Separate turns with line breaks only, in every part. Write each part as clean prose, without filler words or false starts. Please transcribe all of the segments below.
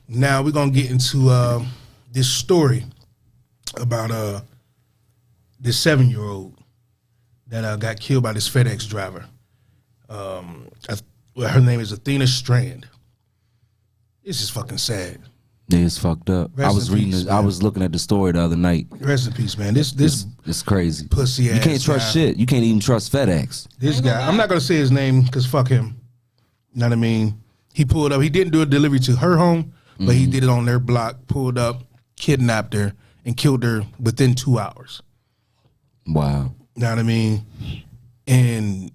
Now we're gonna get into this story about this 7-year-old that got killed by this FedEx driver. Her name is Athena Strand. This is fucking sad.
Yeah, it's fucked up. I was reading. I was looking at the story the other night.
Rest in peace, man. This
it's crazy.
Pussy ass.
You can't trust shit. You can't even trust FedEx.
This guy. I'm not gonna say his name because fuck him. You know what I mean? He pulled up. He didn't do a delivery to her home, but he did it on their block. Pulled up, kidnapped her, and killed her within 2 hours.
Wow.
You know what I mean? And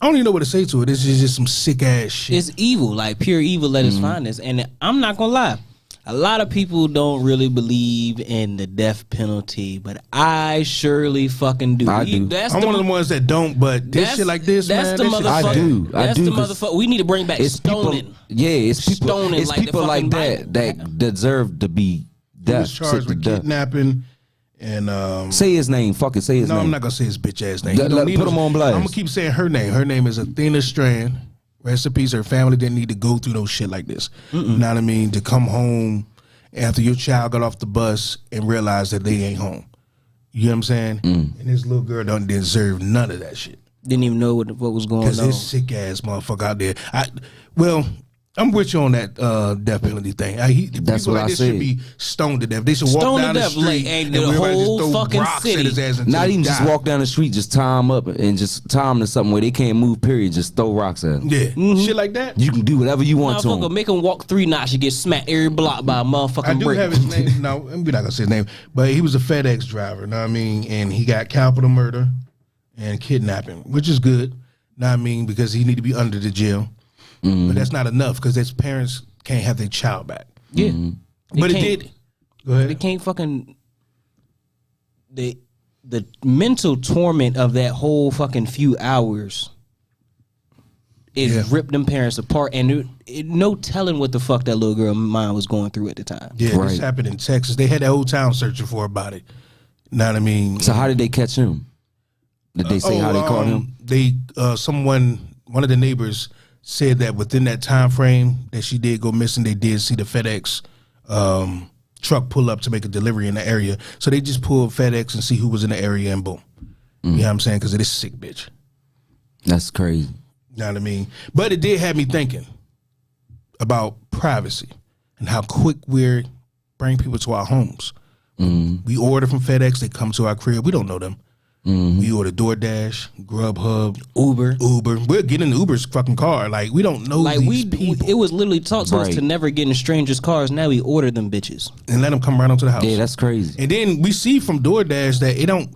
I don't even know what to say to it. This is just some sick ass shit.
It's evil, like pure evil at its finest. And I'm not gonna lie, a lot of people don't really believe in the death penalty, but I surely fucking do.
I do.
I'm one of the ones that don't, but this shit like this,
that's
man.
The motherfucker.
I do.
That's the motherfucker. We need to bring back stoning.
It's people.
Stoning
It's
like
people
the
like
fucking
that deserve to be
He
death.
was charged with kidnapping and
say his name. Fuck it. Say his name.
No, I'm not gonna say his bitch ass name.
Put him on blast.
I'm gonna keep saying her name. Her name is Athena Strand. Rest in peace. Her family didn't need to go through no shit like this. You know what I mean? To come home after your child got off the bus and realize that they ain't home. You know what I'm saying? And this little girl don't deserve none of that shit.
Didn't even know what was going on.
Because this sick ass motherfucker out there. I'm with you on that death penalty thing.
That's
people
what
like
I
this
said.
should be stoned to death. They should walk
Stoned
down
to
the
death,
street
like,
and
the
everybody
whole
just throw
fucking
rocks
city.
at his ass until
Not
he
even just
die.
walk down the street, just tie him up and just tie him to something where they can't move, period. Just throw rocks at him.
Yeah, shit like that.
You can do whatever you want to
Motherfucker,
him.
make him walk 3 knots. You get smacked every block by a motherfucking
I do
brick.
have his name. No, we're not gonna say his name, but he was a FedEx driver. Know what I mean? And he got capital murder and kidnapping, which is good. Know what I mean? Because he need to be under the jail. But that's not enough because his parents can't have their child back.
Yeah,
But it did. Go ahead.
They can't fucking the mental torment of that whole fucking few hours. It ripped them parents apart, and no telling what the fuck that little girl mind was going through at the time.
Yeah,
Right.
this happened in Texas. They had the whole town searching for a body. Know what I mean?
So how did they catch him? Did they say how they caught him?
They one of the neighbors said that within that time frame that she did go missing, they did see the FedEx truck pull up to make a delivery in the area. So they just pulled FedEx and see who was in the area, and boom. You know what I'm saying? Because of this sick bitch.
That's crazy.
You know what I mean? But it did have me thinking about privacy and how quick we're bringing people to our homes. We order from FedEx, they come to our crib. We don't know them. We order DoorDash, Grubhub, Uber. We'll get in Uber's fucking car. Like, we don't know these people.
It was literally taught to us to never get in strangers' cars. Now we order them bitches
and let them come right onto the house.
Yeah, that's crazy.
And then we see from DoorDash that it don't.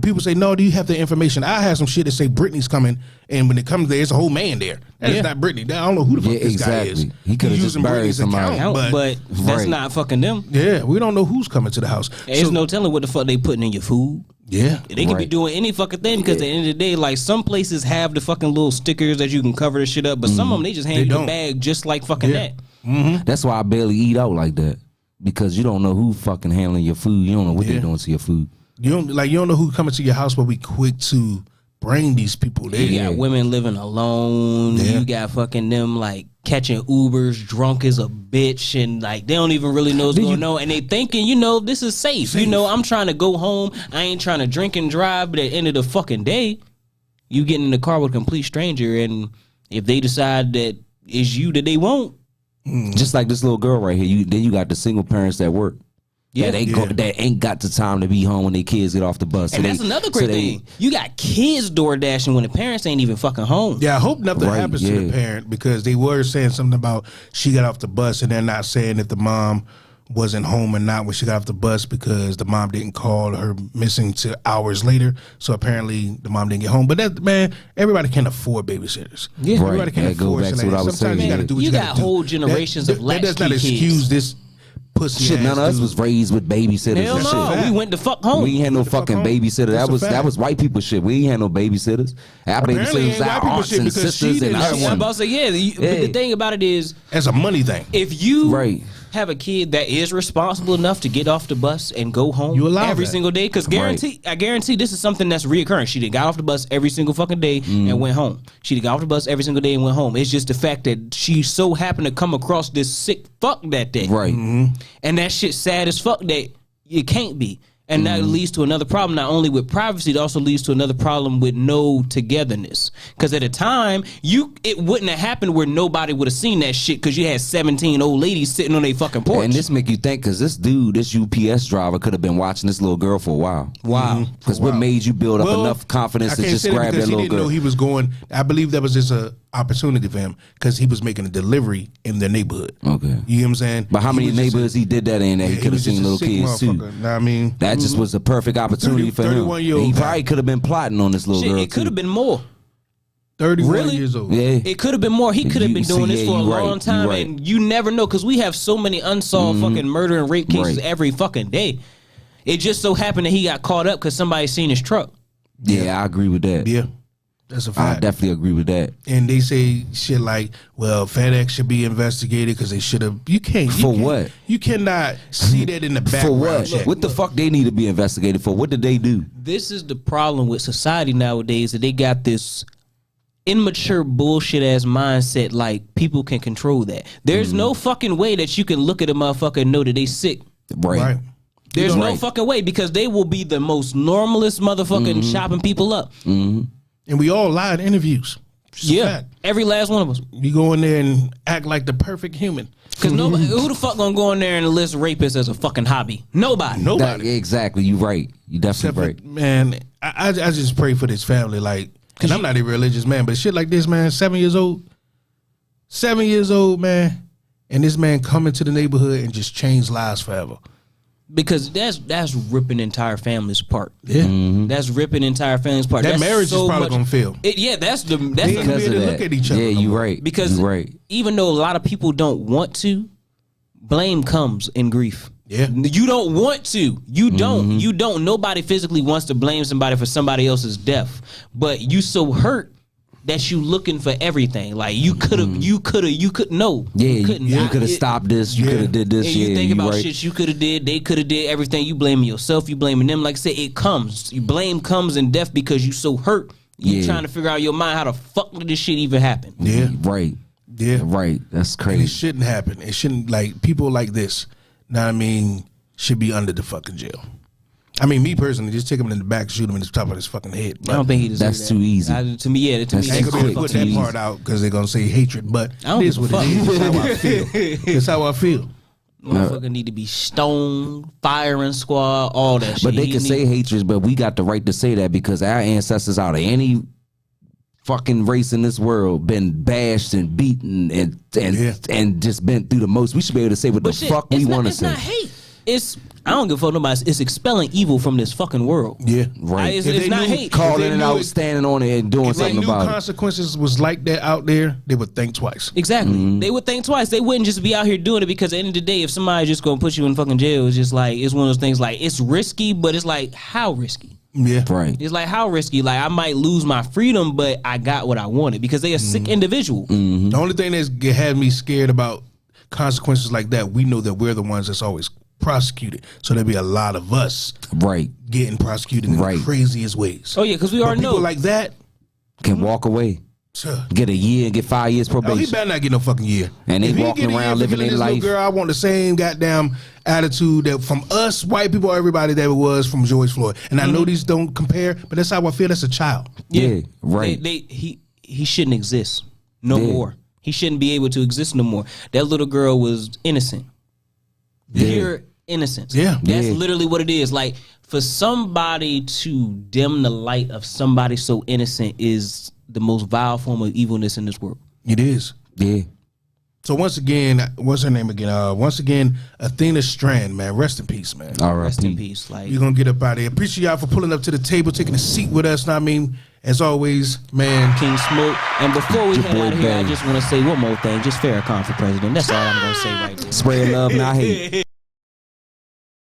People say, no, do you have the information? I have some shit that say Brittany's coming, and when it comes there, it's a whole man there. That's not Brittany. I don't know who the fuck this guy is.
He could have just buried somebody.
But that's not fucking them.
Yeah, we don't know who's coming to the house.
There's no telling what the fuck they putting in your food.
Yeah,
they could be doing any fucking thing because at the end of the day, like, some places have the fucking little stickers that you can cover the shit up, but some of them they just hand you the bag just like fucking that.
That's why I barely eat out like that, because you don't know who fucking handling your food. You don't know what they're doing to your food.
You don't know who coming to your house, but we quick to bring these people there.
You got women living alone. You got fucking them like catching Ubers, drunk as a bitch, and like they don't even really know what's going on, and they thinking, this is safe. I'm trying to go home. I ain't trying to drink and drive, but at the end of the fucking day, you get in the car with a complete stranger, and if they decide that it's you that they want,
just like this little girl right here. Then you got the single parents that work. Yeah, that ain't got the time to be home when their kids get off the bus.
And that's another great thing. You got kids door dashing when the parents ain't even fucking home.
Yeah, I hope nothing happens to the parent, because they were saying something about she got off the bus, and they're not saying that the mom wasn't home or not when she got off the bus, because the mom didn't call her missing till hours later. So apparently the mom didn't get home. But that, man, everybody can't afford babysitters.
Yeah,
everybody can't afford.
Back to what I was
Sometimes
saying.
you got to do what you got to do.
whole generations of latchkey kids.
That does not excuse this.
Shit, none of us was raised with babysitters.
Hell
and
no,
shit.
we went to fuck home.
We ain't had no fucking babysitter. That was white people shit. We ain't had no babysitters. Our babysitters was our aunts and sisters and
I'm about to say, but the thing about it is,
as a money thing.
If you have a kid that is responsible enough to get off the bus and go home
You allow
every
that.
single day, because I guarantee this is something that's reoccurring. She done got off the bus every single fucking day and went home. She done got off the bus every single day and went home. It's just the fact that she so happened to come across this sick fuck that day,
Right.
and that shit sad as fuck that it can't be. And that leads to another problem, not only with privacy, it also leads to another problem with no togetherness. Because at the time, it wouldn't have happened where nobody would have seen that shit, because you had 17 old ladies sitting on their fucking porch.
And this make you think, because this dude, this UPS driver, could have been watching this little girl for a while.
Wow.
Because what made you build up enough confidence to just grab that little
he didn't
girl?
know he was going. I believe that was just a opportunity for him because he was making a delivery in their neighborhood.
Okay.
You know what I'm saying?
But how many neighborhoods he did that in that he could have seen little kids too?
Know what I mean,
That just was a perfect opportunity for him.
31-year-old
He
guy.
probably could have been plotting on this little
Shit,
girl
it could have
too.
been more.
31
Really?
years old.
Yeah.
It could have been more. He could have been doing this for a long time,
right.
and you never know, because we have so many unsolved fucking murder and rape cases every fucking day. It just so happened that he got caught up because somebody seen his truck.
Yeah, I agree with that.
Yeah, that's a
I
fact.
definitely agree with that.
And they say shit like, "Well, FedEx should be investigated because they should have." You can't.
For what?
You cannot see that in the
For
background.
what?
check.
What the fuck they need to be investigated for? What did they do?
This is the problem with society nowadays, that they got this immature bullshit ass mindset, like people can control that. There's no fucking way that you can look at a motherfucker and know that they sick.
Right.
There's no fucking way, because they will be the most normalest motherfucking chopping people up.
And we all lie in interviews. It's a
Yeah,
fact.
every last one of us.
You go in there and act like the perfect human.
Because nobody, who the fuck gonna go in there and list rapists as a fucking hobby? Nobody.
Nobody.
Exactly. You right. You definitely right.
Except for, man, I just pray for this family. Like, and I'm not a religious man, but shit like this, man, 7 years old, man, and this man come into the neighborhood and just change lives forever.
Because that's ripping entire families apart.
Yeah.
That's ripping entire families apart.
That
That's
marriage
so
is probably
much-
gonna fail.
That's the
Because
Because of
to
that.
look at each other
Yeah,
no
you
more.
right.
because
you right.
even though a lot of people don't want to, blame comes in grief.
Yeah.
You don't want to. You don't. You don't. Nobody physically wants to blame somebody for somebody else's death, but you so hurt that you looking for everything. Like you could have. You could. No.
Yeah, you
couldn't.
could have stopped this. You
Yeah.
could have did this.
And
Yeah,
you think about
right.
shit you could have did, they could have did everything. You blaming yourself, you blaming them. Like I said, it comes. You blame comes in death because you so hurt. You
Yeah.
trying to figure out in your mind how the fuck did this shit even happen?
Yeah.
Right.
Yeah.
Right. That's
And it
crazy.
shouldn't happen. It shouldn't, like, people like this, know what I mean, should be under the fucking jail. I mean, me personally, just take him in the back, shoot him in the top of his fucking head.
I don't think he deserves
That's
that.
too easy.
To me, yeah. To me,
That's
I ain't
that's
gonna be able to
quick,
put
fucking
that
too
easy.
part out because they're gonna say hatred, but
I don't
it is
give
what
a
it is.
fuck.
It's how I feel. It's how I feel.
Motherfucker need to be stoned, firing squad, all that shit.
But they
He
can
need-
say hatred, but we got the right to say that because our ancestors out of any fucking race in this world been bashed and beaten and just been through the most. We should be able to say what the
But shit,
fuck we
it's
want to
It's
say.
not hate. It's I don't give a fuck nobody. It's expelling evil from this fucking world.
Yeah.
Right.
It's,
If
it's
they
not
knew-
hate.
Calling
If they
it
knew
out,
it-
standing on it, and doing
If they
something
knew
about it.
consequences was like that out there, they would think twice.
Exactly. They would think twice. They wouldn't just be out here doing it because at the end of the day, if somebody's just gonna put you in fucking jail, it's just like it's one of those things. Like it's risky, but it's like how risky?
Yeah.
Right.
It's like how risky? Like I might lose my freedom, but I got what I wanted because they a sick individual.
The only thing that's had me scared about consequences like that, we know that we're the ones that's always prosecuted. So there'll be a lot of us
Right.
getting prosecuted in
Right.
the craziest ways.
Oh yeah, because we
But
already
people
know.
like that,
Can walk away.
sir,
Get a year and get 5 years
oh, he
probation.
better not get no fucking year.
And they
If he
walking
get a year
around
for
living
killing
their
this little
life.
Girl, I want the same goddamn attitude that from us white people, everybody that it was from George Floyd. And I know these don't compare, but that's how I feel. That's a child.
Yeah. Right.
He shouldn't exist no
Yeah.
more. He shouldn't be able to exist no more. That little girl was innocent. Pure innocence.
Yeah.
That's
Yeah.
literally what it is. Like for somebody to dim the light of somebody so innocent is the most vile form of evilness in this world.
It is.
Yeah.
So once again, what's her name again? Once again, Athena Strand, man. Rest in peace, man.
Rest in
R.I.P.
peace. Like
We're gonna get up out of here. Appreciate y'all for pulling up to the table, taking a seat with us. Know what I mean, as always, man.
King Smoke. And before we
Your
head
boy
out of here, I
Bang.
just want to say one more thing. Just Farrakhan for president. That's all I'm gonna say right there.
Spread love, not hate.